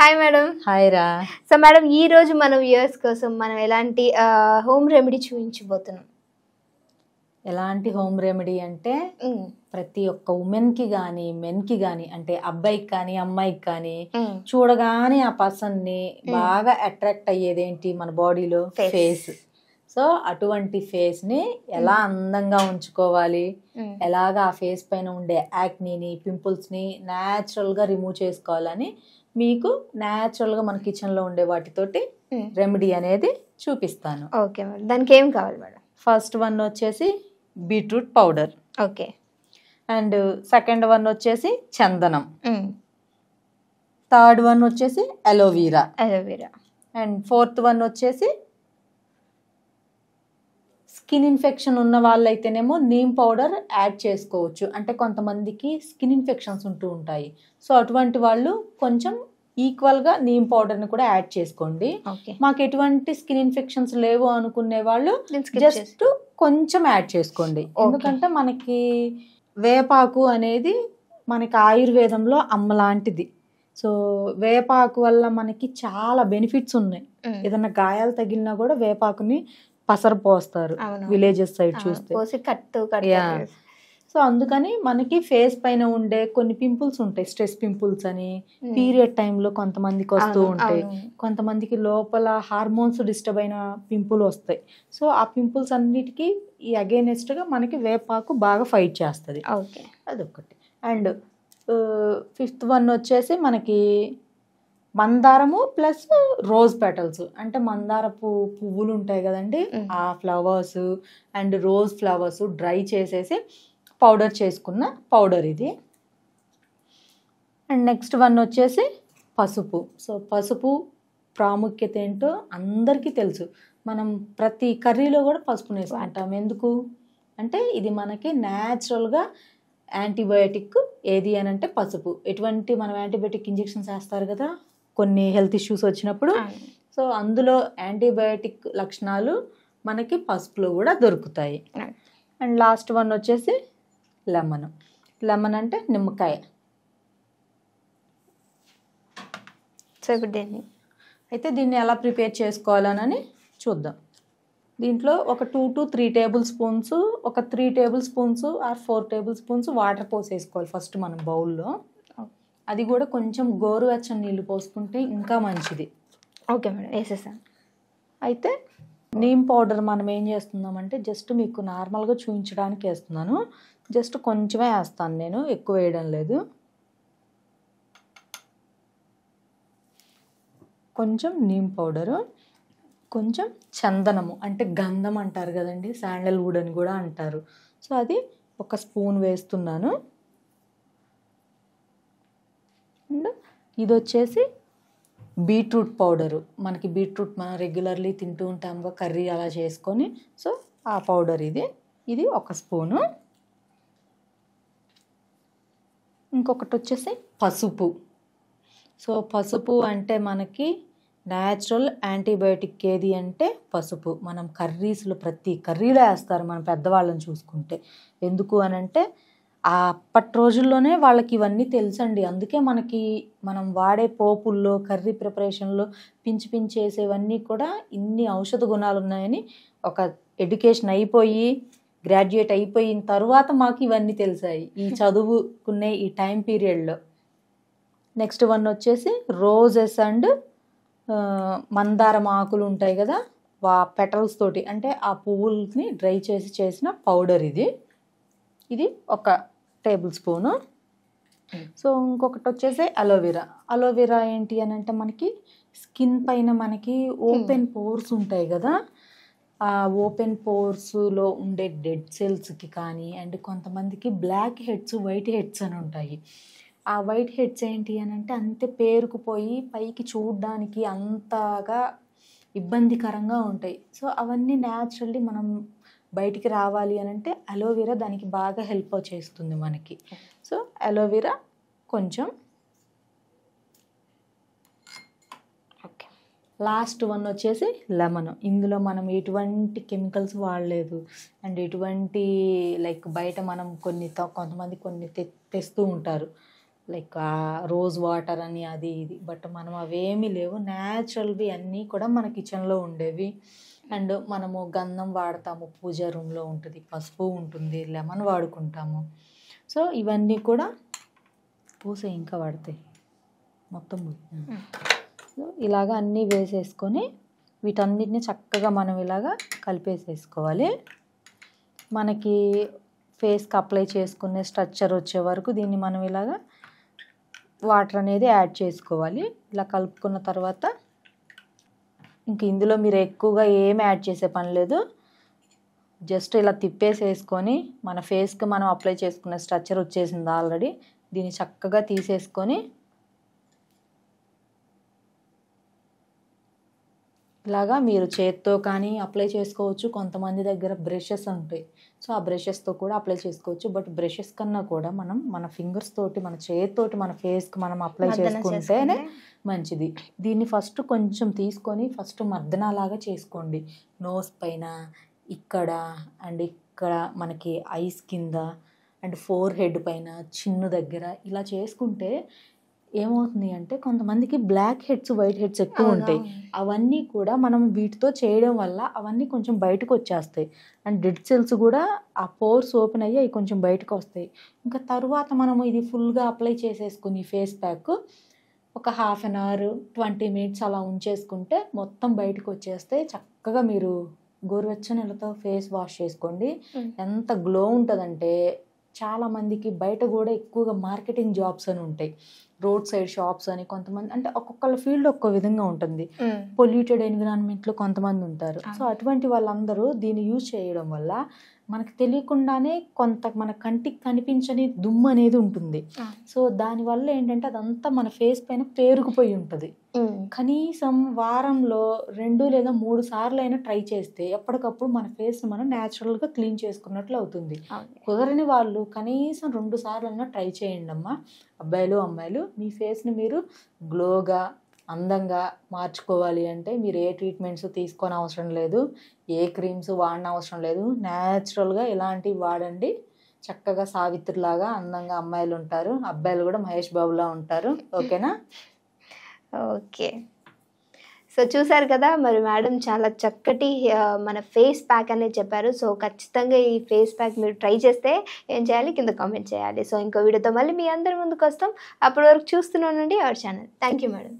Hi madam. Hi రా. So madam, ఈ రోజు మన వ్యూయర్స్ కోసం మనం ఎలాంటి హోమ్ రెమెడీ చూపించబోతున్నాం? ఎలాంటి హోమ్ రెమెడీ అంటే ప్రతి ఒక్క ఉమెన్కి కానీ మెన్కి కానీ, అంటే అబ్బాయికి కానీ అమ్మాయికి కానీ చూడగానే ఆ పర్సన్ని బాగా అట్రాక్ట్ అయ్యేదేంటి మన బాడీలో ఫేస్. సో అటువంటి ఫేస్ని ఎలా అందంగా ఉంచుకోవాలి, ఎలాగా ఆ ఫేస్ పైన ఉండే యాక్నీని పింపుల్స్ని న్యాచురల్గా రిమూవ్ చేసుకోవాలని మీకు న్యాచురల్గా మన కిచెన్లో ఉండే వాటితోటి రెమెడీ అనేది చూపిస్తాను. ఓకే మేడం, దానికి ఏం కావాలి మేడం? ఫస్ట్ వన్ వచ్చేసి beetroot powder. Okay. And second one వచ్చేసి చందనం. థర్డ్ వన్ వచ్చేసి అలోవీరా. అండ్ ఫోర్త్ వన్ వచ్చేసి స్కిన్ ఇన్ఫెక్షన్ ఉన్న వాళ్ళైతేనేమో నీమ్ పౌడర్ యాడ్ చేసుకోవచ్చు. అంటే కొంతమందికి స్కిన్ ఇన్ఫెక్షన్స్ ఉంటూ ఉంటాయి. సో అటువంటి వాళ్ళు కొంచెం ఈక్వల్గా నీమ్ పౌడర్ని కూడా యాడ్ చేసుకోండి. మాకు ఎటువంటి స్కిన్ ఇన్ఫెక్షన్స్ లేవు అనుకునే వాళ్ళు జస్ట్ కొంచెం యాడ్ చేసుకోండి. ఎందుకంటే మనకి వేపాకు అనేది మనకి ఆయుర్వేదంలో అమ్మ లాంటిది. సో వేపాకు వల్ల మనకి చాలా బెనిఫిట్స్ ఉన్నాయి. ఏదన్నా గాయాలు తగిలినా కూడా వేపాకుని పసరు పోస్తారు విలేజెస్ సైడ్ చూస్తే. సో అందుకని మనకి ఫేస్ పైన ఉండే కొన్ని పింపుల్స్ ఉంటాయి, స్ట్రెస్ పింపుల్స్ అని, పీరియడ్ టైంలో కొంతమందికి వస్తూ ఉంటాయి, కొంతమందికి లోపల హార్మోన్స్ డిస్టర్బ్ అయిన పింపుల్ వస్తాయి. సో ఆ పింపుల్స్ అన్నిటికీ ఈ అగైనెస్ట్గా మనకి వేపాకు బాగా ఫైట్ చేస్తుంది. అదొకటి. అండ్ ఫిఫ్త్ వన్ వచ్చేసి మనకి మందారము ప్లస్ రోజ్ పెటల్స్. అంటే మందార పువ్వులు ఉంటాయి కదండి, ఆ flowers and rose flowers dry చేసేసి పౌడర్ చేసుకున్న పౌడర్ ఇది. అండ్ నెక్స్ట్ వన్ వచ్చేసి పసుపు. సో పసుపు ప్రాముఖ్యత ఏంటో అందరికీ తెలుసు. మనం ప్రతి కర్రీలో కూడా పసుపుని వేసుకుంటాం. ఎందుకు అంటే ఇది మనకి న్యాచురల్గా యాంటీబయాటిక్. ఏది అని అంటే పసుపు. ఎటువంటి మనం యాంటీబయాటిక్ ఇంజెక్షన్స్ వేస్తారు కదా కొన్ని హెల్త్ ఇష్యూస్ వచ్చినప్పుడు. సో అందులో యాంటీబయాటిక్ లక్షణాలు మనకి పసుపులో కూడా దొరుకుతాయి. అండ్ లాస్ట్ వన్ వచ్చేసి లెమన్. లెమన్ అంటే నిమ్మకాయ. సో ఇప్పుడు దీన్ని ఎలా ప్రిపేర్ చేసుకోవాలని చూద్దాం. దీంట్లో ఒక 2 to 3 టేబుల్ స్పూన్స్, ఒక 3 tablespoons or 4 tablespoons water పోసేసుకోవాలి ఫస్ట్ మనం బౌల్లో. అది కూడా కొంచెం గోరువెచ్చని నీళ్ళు పోసుకుంటే ఇంకా మంచిది. ఓకే మేడం, వేసేసాను. అయితే నీమ్ పౌడర్ మనం ఏం చేస్తున్నామంటే జస్ట్ మీకు నార్మల్గా చూపించడానికి వేస్తున్నాను. జస్ట్ కొంచెమే వేస్తాను నేను, ఎక్కువ వేయడం లేదు. కొంచెం నీమ్ పౌడరు, కొంచెం చందనము అంటే గంధం అంటారు కదండి, శాండల్వుడ్ అని కూడా అంటారు. సో అది ఒక స్పూన్ వేస్తున్నాను. అండ్ ఇది వచ్చేసి బీట్రూట్ పౌడరు. మనకి బీట్రూట్ మనం రెగ్యులర్లీ తింటూ ఉంటాము కర్రీ అలా చేసుకొని. సో ఆ పౌడర్ ఇది ఒక స్పూను. ఇంకొకటి వచ్చేసి పసుపు. సో పసుపు అంటే మనకి న్యాచురల్ యాంటీబయాటిక్ ఏది అంటే పసుపు. మనం కర్రీస్లో ప్రతి కర్రీలో వేస్తారు మన పెద్దవాళ్ళని చూసుకుంటే. ఎందుకు అని అంటే అప్పటి రోజుల్లోనే వాళ్ళకి ఇవన్నీ తెలుసండి. అందుకే మనకి మనం వాడే పోపుల్లో కర్రీ ప్రిపరేషన్లో పించేసేవన్నీ కూడా ఇన్ని ఔషధ గుణాలు ఉన్నాయని ఒక ఎడ్యుకేషన్ అయిపోయి గ్రాడ్యుయేట్ అయిపోయిన తర్వాత మాకు ఇవన్నీ తెలిసాయి ఈ చదువుకునే ఈ టైం పీరియడ్లో. నెక్స్ట్ వన్ వచ్చేసి రోజెస్ అండ్ మందారం ఆకులు ఉంటాయి కదా, పెటల్స్ తోటి, అంటే ఆ పువ్వుల్ని డ్రై చేసి చేసిన పౌడర్ ఇది ఒక టేబుల్ స్పూను. సో ఇంకొకటి వచ్చేసి అలోవెరా. అలోవెరా ఏంటి అని అంటే మనకి స్కిన్ పైన మనకి ఓపెన్ పోర్స్ ఉంటాయి కదా, ఆ ఓపెన్ పోర్స్లో ఉండే డెడ్ సెల్స్కి కానీ, అండ్ కొంతమందికి బ్లాక్ హెడ్స్ వైట్ హెడ్స్ అని ఉంటాయి. ఆ వైట్ హెడ్స్ ఏంటి అని అంటే అంతే పేరుకుపోయి పైకి చూడడానికి అంతగా ఇబ్బందికరంగా ఉంటాయి. సో అవన్నీ న్యాచురల్లీ మనం బయటికి రావాలి అని అంటే అలోవెరా దానికి బాగా హెల్ప్ చేస్తుంది మనకి. సో అలోవెరా కొంచెం. ఓకే. లాస్ట్ వన్ వచ్చేసి లెమన్. ఇందులో మనం ఎటువంటి కెమికల్స్ వాడలేదు. అండ్ ఎటువంటి లైక్ బయట మనం కొంతమంది తెస్తూ ఉంటారు లైక్ రోజ్ వాటర్ అని అది ఇది. బట్ మనం అవేమీ లేవు, న్యాచురల్వి అన్నీ కూడా మన కిచెన్లో ఉండేవి. అండ్ మనము గంధం వాడతాము, పూజ రూమ్లో ఉంటుంది, పసుపు ఉంటుంది, లెమన్ వాడుకుంటాము. సో ఇవన్నీ కూడా పూస ఇంకా వాడతాయి మొత్తం. సో ఇలాగ అన్నీ వేసేసుకొని వీటన్నిటిని చక్కగా మనం ఇలాగా కలిపేసేసుకోవాలి. మనకి ఫేస్కి అప్లై చేసుకునే స్ట్రక్చర్ వచ్చే వరకు దీన్ని మనం ఇలాగా వాటర్ అనేది యాడ్ చేసుకోవాలి. ఇలా కలుపుకున్న తర్వాత ఇంక ఇందులో మీరు ఎక్కువగా ఏం యాడ్ చేసే పని లేదు. జస్ట్ ఇలా తిప్పేసేసుకొని మన ఫేస్కి మనం అప్లై చేసుకునే స్ట్రక్చర్ వచ్చేసింది ఆల్రెడీ. దీన్ని చక్కగా తీసేసుకొని ఇలాగా మీరు చేత్తో కానీ అప్లై చేసుకోవచ్చు. కొంతమంది దగ్గర బ్రషెస్ ఉంటాయి, సో ఆ బ్రషెస్తో కూడా అప్లై చేసుకోవచ్చు. బట్ బ్రషెస్ కన్నా కూడా మనం మన ఫింగర్స్ తోటి, మన చేతితోటి మన ఫేస్కి మనం అప్లై చేసుకుంటేనే మంచిది. దీన్ని ఫస్ట్ కొంచెం తీసుకొని ఫస్ట్ మర్దనలాగా చేసుకోండి. నోస్ పైన, ఇక్కడ అండ్ ఇక్కడ మనకి ఐస్ కింద అండ్ ఫోర్ హెడ్ పైన, చిన్ను దగ్గర ఇలా చేసుకుంటే ఏమవుతుంది అంటే కొంతమందికి బ్లాక్ హెడ్స్, వైట్ హెడ్స్ ఎక్కువ ఉంటాయి. అవన్నీ కూడా మనం వీటితో చేయడం వల్ల అవన్నీ కొంచెం బయటకు వచ్చేస్తాయి. అండ్ డెడ్ సెల్స్ కూడా ఆ పోర్స్ ఓపెన్ అయ్యి అవి కొంచెం బయటకు వస్తాయి. ఇంకా తర్వాత మనము ఇది ఫుల్గా అప్లై చేసేసుకుని ఫేస్ ప్యాక్ ఒక 1/2 అవర్ 20 మినిట్స్ అలా ఉంచేసుకుంటే మొత్తం బయటకు వచ్చేస్తాయి. చక్కగా మీరు గోరువెచ్చని నీళ్ళతో ఫేస్ వాష్ చేసుకోండి. ఎంత గ్లో ఉంటుందంటే చాలామందికి బయట కూడా ఎక్కువగా మార్కెటింగ్ జాబ్స్ అని ఉంటాయి, రోడ్ సైడ్ షాప్స్ అని. కొంతమంది అంటే ఒక్కొక్కళ్ళ ఫీల్డ్ ఒక్కో విధంగా ఉంటుంది. పొల్యూటెడ్ ఎన్విరాన్మెంట్లో కొంతమంది ఉంటారు. సో అటువంటి వాళ్ళందరూ దీన్ని యూజ్ చేయడం వల్ల మనకు తెలియకుండానే కొంత మన కంటికి కనిపించని దుమ్ము అనేది ఉంటుంది. సో దానివల్ల ఏంటంటే అదంతా మన ఫేస్ పైన పేరుకుపోయి ఉంటుంది. కనీసం వారంలో 2 లేదా 3 సార్లు అయినా ట్రై చేస్తే ఎప్పటికప్పుడు మన ఫేస్ మనం న్యాచురల్గా క్లీన్ చేసుకున్నట్లు అవుతుంది. కుదరని వాళ్ళు కనీసం 2 సార్లు అయినా ట్రై చేయండి అమ్మా. అబ్బాయిలు అమ్మాయిలు, మీ ఫేస్ని మీరు గ్లోగా అందంగా మార్చుకోవాలి అంటే మీరు ఏ ట్రీట్మెంట్స్ తీసుకొని అవసరం లేదు, ఏ క్రీమ్స్ వాడిన అవసరం లేదు. న్యాచురల్గా ఇలాంటివి వాడండి. చక్కగా సావిత్రిలాగా అందంగా అమ్మాయిలు ఉంటారు, అబ్బాయిలు కూడా మహేష్ బాబులా ఉంటారు. ఓకేనా? ఓకే. సో చూసారు కదా, మరి మేడం చాలా చక్కటి మన ఫేస్ ప్యాక్ అనేది చెప్పారు. సో ఖచ్చితంగా ఈ ఫేస్ ప్యాక్ మీరు ట్రై చేస్తే ఏం చేయాలి, కింద కామెంట్ చేయాలి. సో ఇంకో వీడియోతో మళ్ళీ మీ అందరి ముందుకు వస్తాం. అప్పటి వరకు చూస్తూనే ఉండండి our channel. Thank you madam.